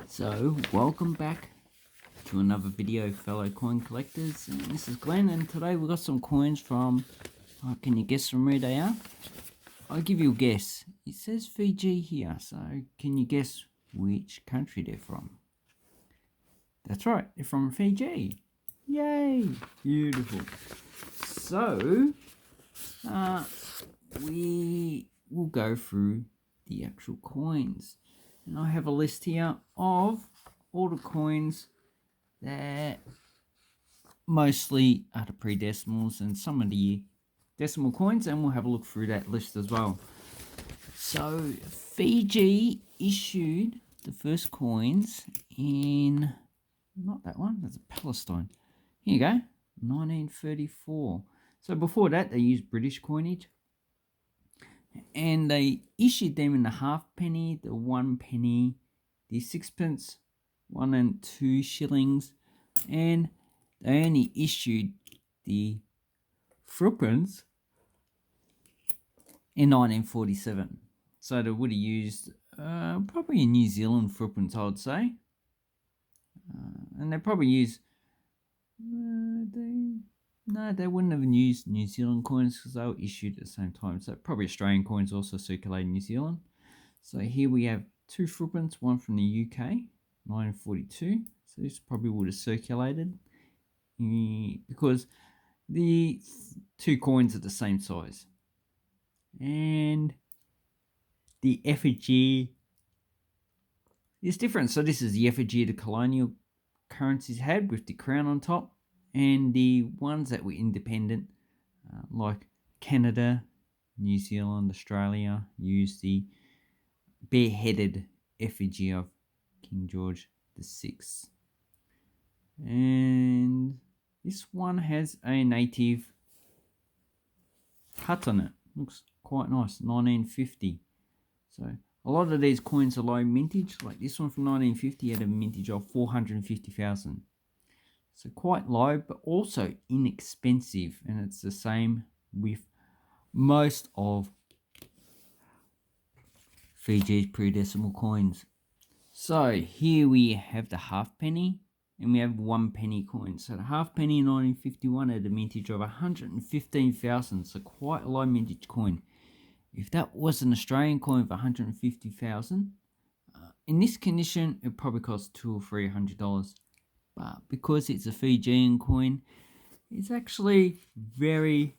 So, welcome back to another video, fellow coin collectors. And this is Glenn, and today we've got some coins from, can you guess from where they are? I'll give you a guess. It says Fiji here, so can you guess which country they're from? That's right, they're from Fiji. Yay! Beautiful. So, we will go through the actual coins. And I have a list here of all the coins that mostly are the pre-decimals and some of the decimal coins, and we'll have a look through that list as well. So Fiji issued the first coins in, not that one, that's a Palestine. Here you go, 1934. So before that they used British coinage. And they issued them in the halfpenny, the 1 penny, the sixpence, 1 and 2 shillings, and they only issued the threepence in 1947. So they would have used probably a New Zealand threepence, I would say. And they probably used, they wouldn't have used New Zealand coins because they were issued at the same time. So probably Australian coins also circulate in New Zealand. So here we have 2 threepence, one from the UK, 1942. So this probably would have circulated because the 2 coins are the same size. And the effigy is different. So this is the effigy the colonial currencies had with the crown on top. And the ones that were independent, like Canada, New Zealand, Australia, used the bareheaded effigy of King George VI. And this one has a native cut on it. Looks quite nice, 1950. So a lot of these coins are low mintage. Like this one from 1950 had a mintage of 450,000. So quite low, but also inexpensive. And it's the same with most of Fiji's pre-decimal coins. So here we have the halfpenny and we have 1 penny coin. So the halfpenny in 1951 had a mintage of 115,000. So quite a low mintage coin. If that was an Australian coin for 150,000, in this condition, it probably costs $200 or $300. But because it's a Fijian coin, it's actually very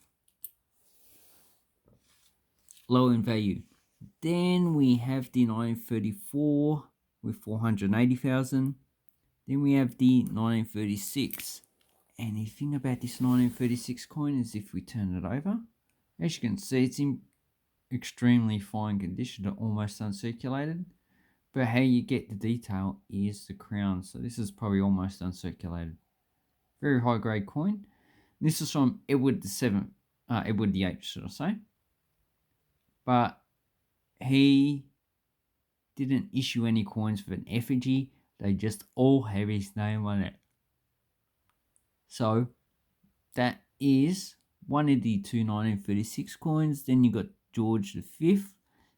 low in value. Then we have the 1934 with 480,000. Then we have the 1936. And the thing about this 1936 coin is if we turn it over, as you can see, it's in extremely fine condition, almost uncirculated. But how you get the detail is the crown. So this is probably almost uncirculated. Very high grade coin. This is from Edward VII, Edward VIII, should I say. But he didn't issue any coins with an effigy. They just all have his name on it. So that is one of the 2 1936 coins. Then you got George V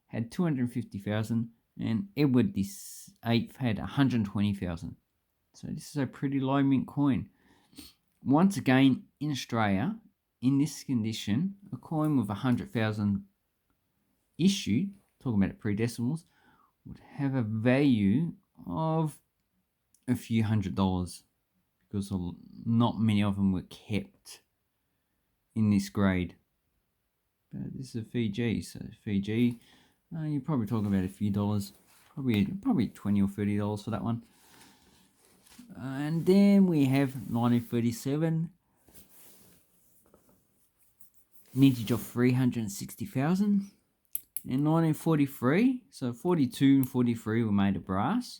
had 250,000. And Edward VIII had 120,000. So this is a pretty low mint coin. Once again, in Australia, in this condition, a coin with 100,000 issued, talking about pre-decimals, would have a value of a few $100s because not many of them were kept in this grade. But this is Fiji, so Fiji, you're probably talking about a few dollars, probably $20 or $30 for that one. And then we have 1937, mintage of 360,000. And 1943, so 42 and 43 were made of brass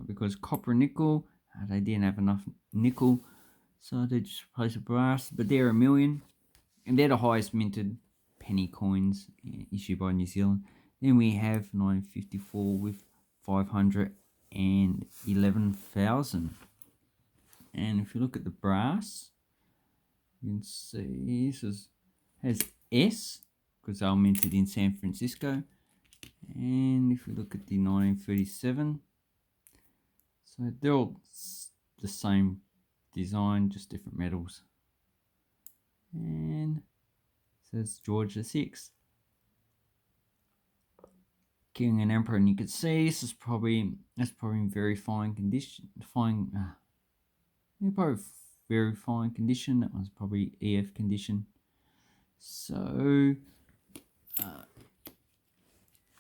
because copper and nickel, they didn't have enough nickel, so they just replaced with brass. But they're $1 million, and they're the highest minted penny coins issued by New Zealand. Then we have 1954 with 511,000. And if you look at the brass, you can see this has S because they were minted in San Francisco. And if we look at the 1937, So they're all the same design, just different metals. And it says George VI, King and Emperor, and you can see that's probably in very fine condition. Probably very fine condition. That one's probably EF condition. So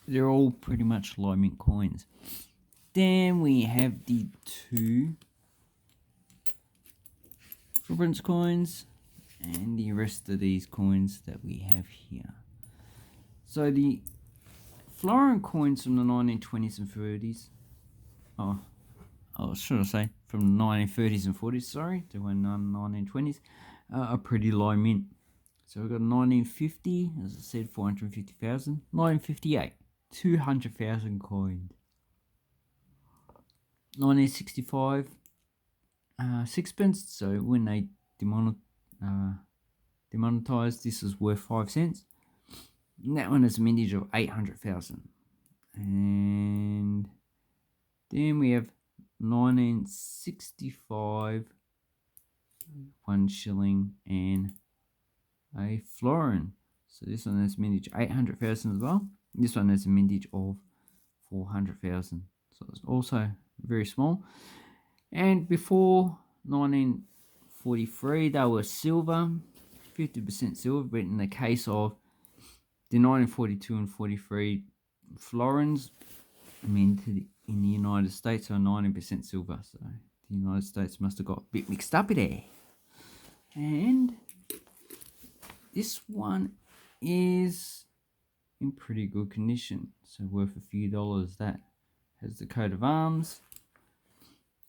they're all pretty much low mint coins. Then we have the two Florin coins and the rest of these coins that we have here. So the Florin coins from the 1920s and 30s. Should I say from the 1930s and 40s? Sorry, they were 1920s. Are pretty low mint. So we've got 1950, as I said, 450,000. 1958, 200,000 coins. 1965, sixpence. So when they demonetized, this is worth 5 cents. And that one is a mintage of 800,000. And then we have 1965, One Shilling and a Florin. So this one has a mintage 800,000 as well. This one has a mintage of 400,000. So it's also very small. And before 1943, they were silver, 50% silver. But in the case of the 1942 and 43 Florins, minted in the United States, are 90% silver. So the United States must have got a bit mixed up in there. And this one is in pretty good condition, so worth a few dollars. That has the coat of arms.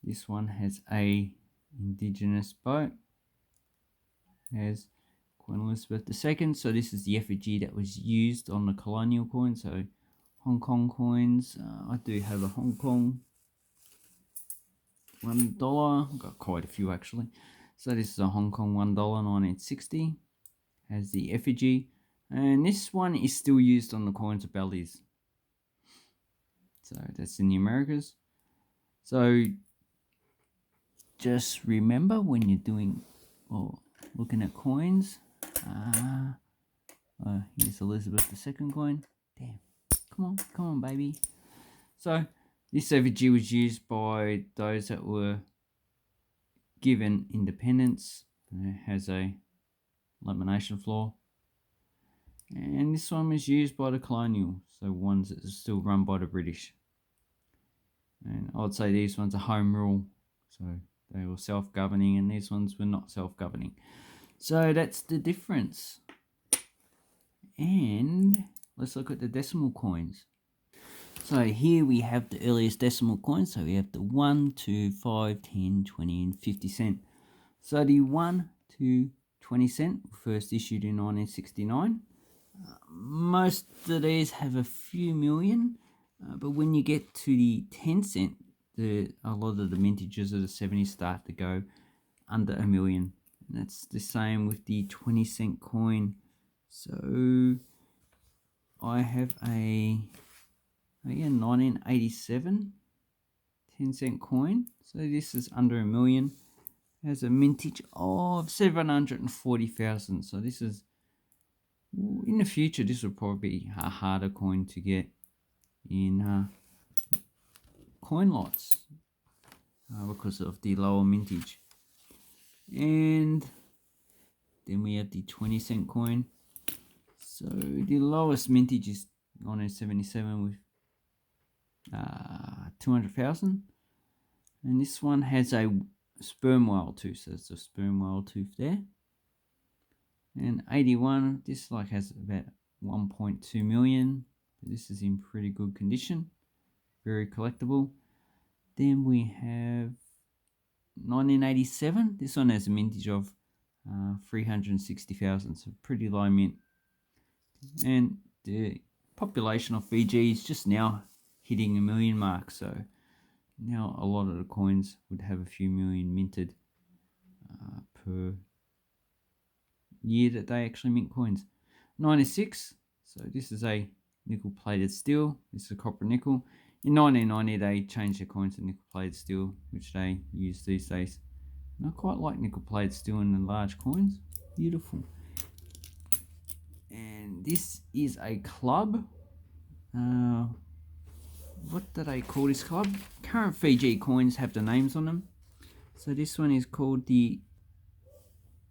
This one has a indigenous boat. Has Queen Elizabeth II. So this is the effigy that was used on the colonial coin. So Hong Kong coins. I do have a Hong Kong $1. I've got quite a few actually. So this is a Hong Kong $1, 1960. Has the effigy. And this one is still used on the coins of Belize. So that's in the Americas. So just remember when you're doing or looking at coins. Here's Elizabeth II coin. Damn. Come on, baby. So this effigy was used by those that were given independence. It has a lamination floor. And this one was used by the colonial, so ones that are still run by the British. And I'd say these ones are home rule, so they were self-governing, and these ones were not self-governing. So that's the difference. And let's look at the decimal coins. So here we have the earliest decimal coins. So we have the 1, 2, 5, 10, 20, and 50 cent. So the 1 to 20 cent were first issued in 1969. Most of these have a few million, but when you get to the 10 cent, a lot of the mintages of the 70s start to go under a million. And that's the same with the 20 cent coin. So I have a 1987 10 cent coin. So this is under a million. It has a mintage of 740,000. So this is, in the future, this will probably be a harder coin to get in coin lots because of the lower mintage. And then we have the 20 cent coin. So the lowest mintage is 1977 with 200,000. And this one has a sperm whale tooth, so it's a sperm whale tooth there. And 81, this like has about 1.2 million. This is in pretty good condition, very collectible. Then we have 1987. This one has a mintage of 360,000, so pretty low mint. And the population of Fiji is just now hitting a million mark, so now a lot of the coins would have a few million minted per year that they actually mint coins. 96, so this is a nickel plated steel. This is a copper nickel. In 1990, they changed their coins to nickel-plated steel, which they use these days. And I quite like nickel-plated steel in the large coins. Beautiful. And this is a club. What do they call this club? Current Fiji coins have the names on them. So this one is called the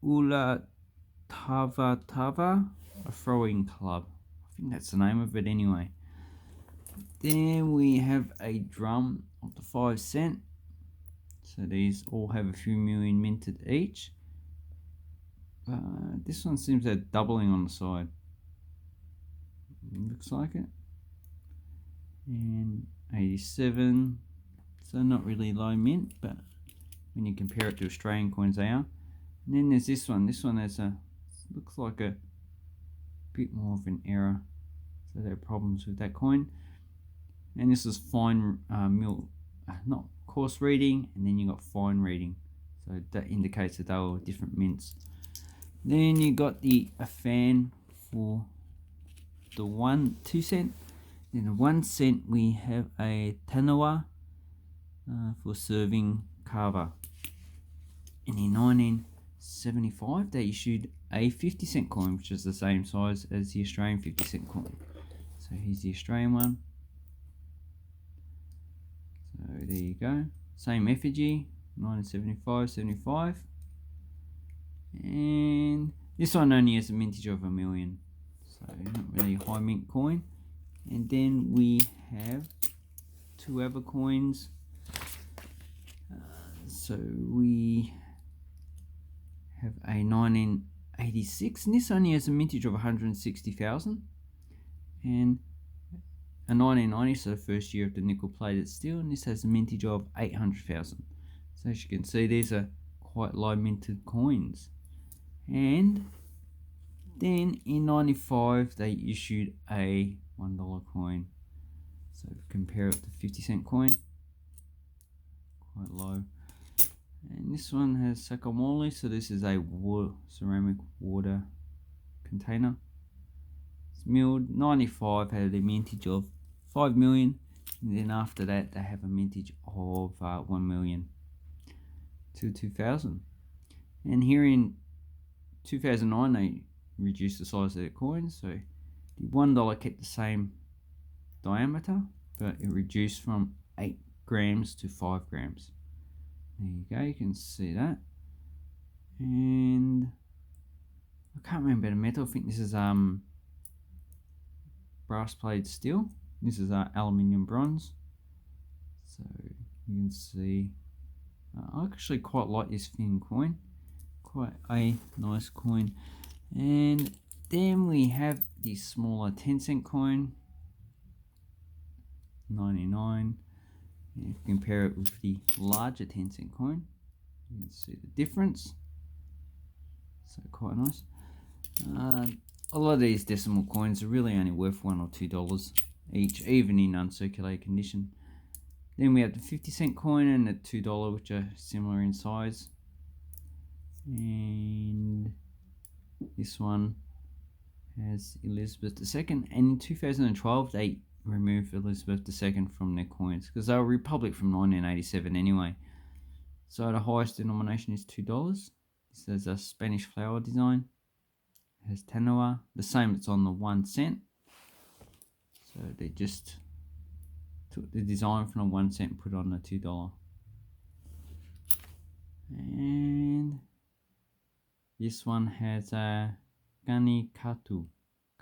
Ula Tava, a throwing club. I think that's the name of it anyway. Then we have a drum of the 5 cent. So these all have a few million minted each. This one seems to have doubling on the side. Looks like it. And 87. So not really low mint, but when you compare it to Australian coins they are. And then there's this one. This one has looks like a bit more of an error. So there are problems with that coin. And this is fine not coarse reading, and then you got fine reading. So that indicates that they were different mints. Then you got a fan for the 2 cent. In the 1 cent we have a tanawa for serving kava. And in 1975 they issued a 50 cent coin, which is the same size as the Australian 50 cent coin. So here's the Australian one. So there you go. Same effigy, 1975, 75. And this one only has a mintage of 1 million. So not really a high mint coin. And then we have 2 other coins. So we have a 1986, and this only has a mintage of 160,000. And a 1990, so the first year of the nickel plated steel, and this has a mintage of 800,000. So as you can see, these are quite low minted coins. And then in 95 they issued a $1 coin. So compare it to 50 cent coin, quite low. And this one has sakamoli, so this is a ceramic water container. It's milled. 95 had a mintage of 5 million, and then after that they have a mintage of 1 million to 2000. And here in 2009 they reduced the size of their coins, so the $1 kept the same diameter, but it reduced from 8 grams to 5 grams. There you go, you can see that. And I can't remember the metal. I think this is brass plated steel. This is aluminium bronze. So you can see I actually quite like this thin coin, quite a nice coin. And then we have the smaller 10 cent coin, 99. And if you compare it with the larger 10 cent coin, you can see the difference. So quite nice. A lot of these decimal coins are really only worth $1 or $2 each, even in uncirculated condition. Then we have the 50 cent coin and the $2, which are similar in size. And this one has Elizabeth II. And in 2012 they removed Elizabeth II from their coins because they were a republic from 1987 anyway. So the highest denomination is $2. This has a Spanish flower design. It has tanawa, the same that's on the 1 cent. So they just took the design from the 1 cent and put it on the $2. And this one has a ganikatu.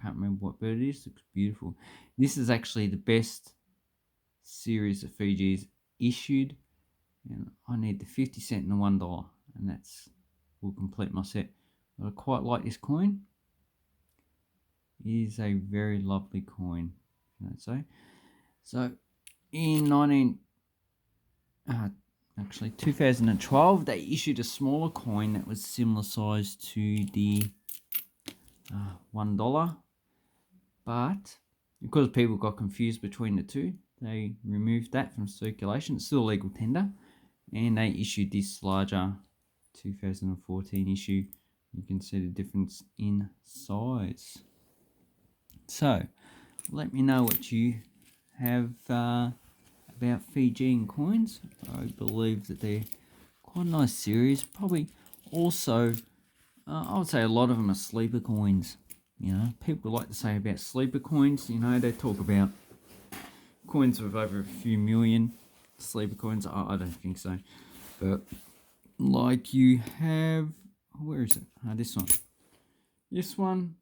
Can't remember what bird it is. Looks beautiful. This is actually the best series of Fijis issued, and I need the 50 cent and the $1, and that's will complete my set. But I quite like this coin. It is a very lovely coin, I'd say. So in 2012 they issued a smaller coin that was similar size to the $1, but because people got confused between the two, they removed that from circulation. It's still a legal tender, and they issued this larger 2014 issue. You can see the difference in size. So let me know what you have about Fijian coins. I believe that they're quite a nice series. Probably also, I would say a lot of them are sleeper coins. You know, people like to say about sleeper coins, you know, they talk about coins with over a few million sleeper coins. I don't think so. But like you have, where is it? This one. This one,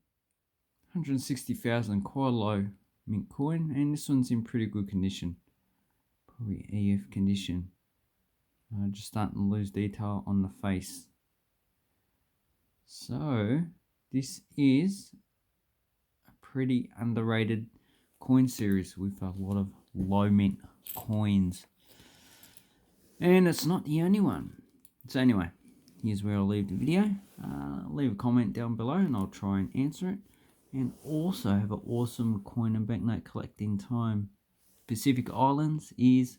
160,000, quite low mint coin, and this one's in pretty good condition. Probably EF condition. Just starting to lose detail on the face. So this is a pretty underrated coin series with a lot of low mint coins. And it's not the only one. So anyway, here's where I'll leave the video. Leave a comment down below and I'll try and answer it. And also have an awesome coin and banknote collecting time. Pacific Islands is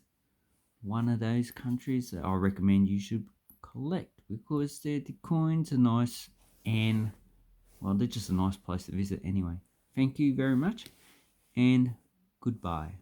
one of those countries that I recommend you should collect because the coins are nice and, well, they're just a nice place to visit anyway. Thank you very much and goodbye.